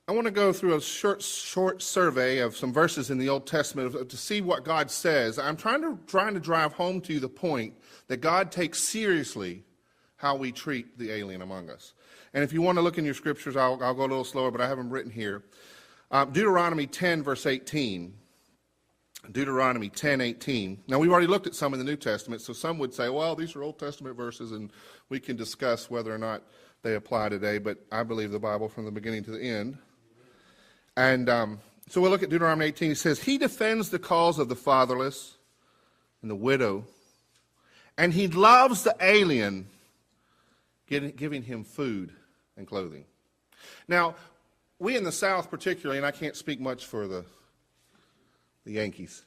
I want to go through a short survey of some verses in the Old Testament to see what God says. I'm trying to drive home to you the point that God takes seriously how we treat the alien among us. And if you want to look in your scriptures, I'll go a little slower, but I have them written here. Deuteronomy 10, verse 18. Deuteronomy 10:18. Now, we've already looked at some in the New Testament, so some would say, well, these are Old Testament verses, and we can discuss whether or not they apply today, but I believe the Bible from the beginning to the end. And so we'll look at Deuteronomy 18. It says, he defends the cause of the fatherless and the widow, and he loves the alien, giving him food and clothing. Now, we in the South particularly, and I can't speak much for the Yankees.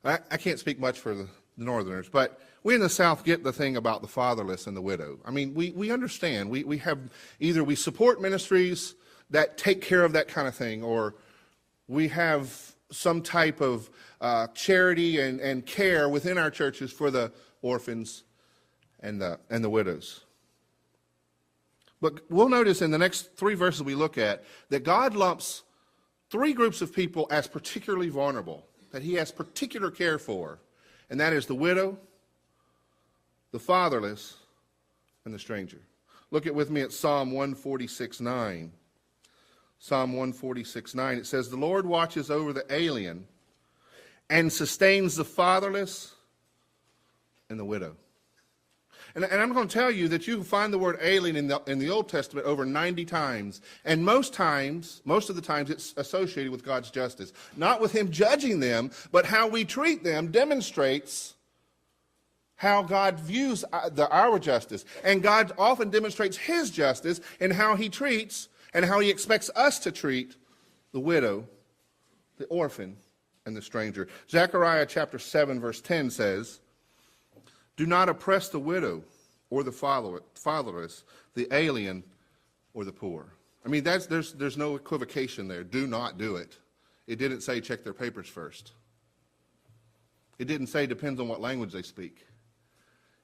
I can't speak much for the Northerners, but we in the South get the thing about the fatherless and the widow. I mean, we understand. We have either we support ministries that take care of that kind of thing, or we have some type of charity and care within our churches for the orphans and the widows. But we'll notice in the next three verses we look at that God lumps three groups of people as particularly vulnerable, that he has particular care for, and that is the widow, the fatherless, and the stranger. Look with me at Psalm 146:9. Psalm 146:9, it says, the Lord watches over the alien and sustains the fatherless and the widow. And I'm going to tell you that you can find the word alien in the Old Testament over 90 times. And most of the times, it's associated with God's justice. Not with him judging them, but how we treat them demonstrates how God views our justice. And God often demonstrates his justice in how he treats and how he expects us to treat the widow, the orphan, and the stranger. Zechariah chapter 7, verse 10 says, do not oppress the widow or the fatherless, the alien or the poor. I mean, there's no equivocation there. Do not do it. It didn't say check their papers first. It didn't say depends on what language they speak.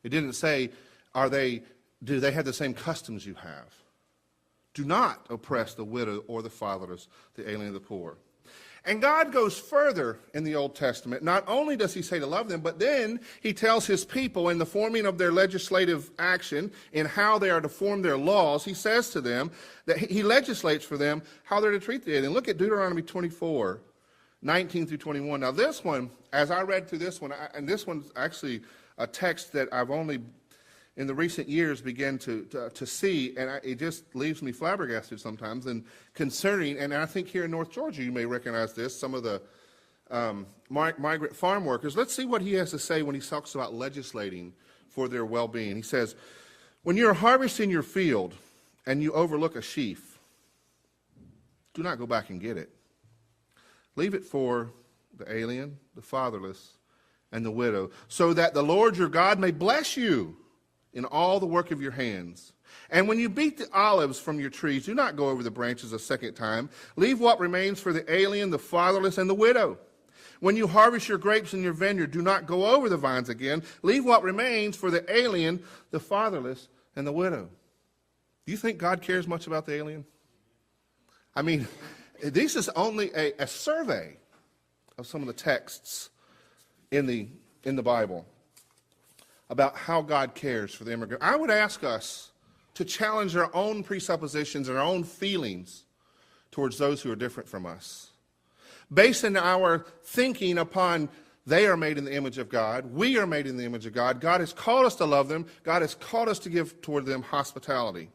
It didn't say do they have the same customs you have. Do not oppress the widow or the fatherless, the alien or the poor. And God goes further in the Old Testament. Not only does he say to love them, but then he tells his people in the forming of their legislative action, in how they are to form their laws, he says to them that he legislates for them how they're to treat the alien. Look at Deuteronomy 24:19 through 21. Now this one, as I read through this one, and this one's actually a text that I've only in the recent years began to see, and it just leaves me flabbergasted sometimes, and concerning, and I think here in North Georgia you may recognize this, some of the migrant farm workers. Let's see what he has to say when he talks about legislating for their well-being. He says, when you're harvesting your field and you overlook a sheaf, do not go back and get it. Leave it for the alien, the fatherless, and the widow, so that the Lord your God may bless you in all the work of your hands. And when you beat the olives from your trees, do not go over the branches a second time. Leave what remains for the alien, the fatherless, and the widow. When you harvest your grapes in your vineyard, do not go over the vines again. Leave what remains for the alien, the fatherless, and the widow. Do you think God cares much about the alien? I mean, this is only a survey of some of the texts in the Bible about how God cares for the immigrant. I would ask us to challenge our own presuppositions and our own feelings towards those who are different from us. Basing our thinking upon they are made in the image of God, we are made in the image of God. God has called us to love them. God has called us to give toward them hospitality.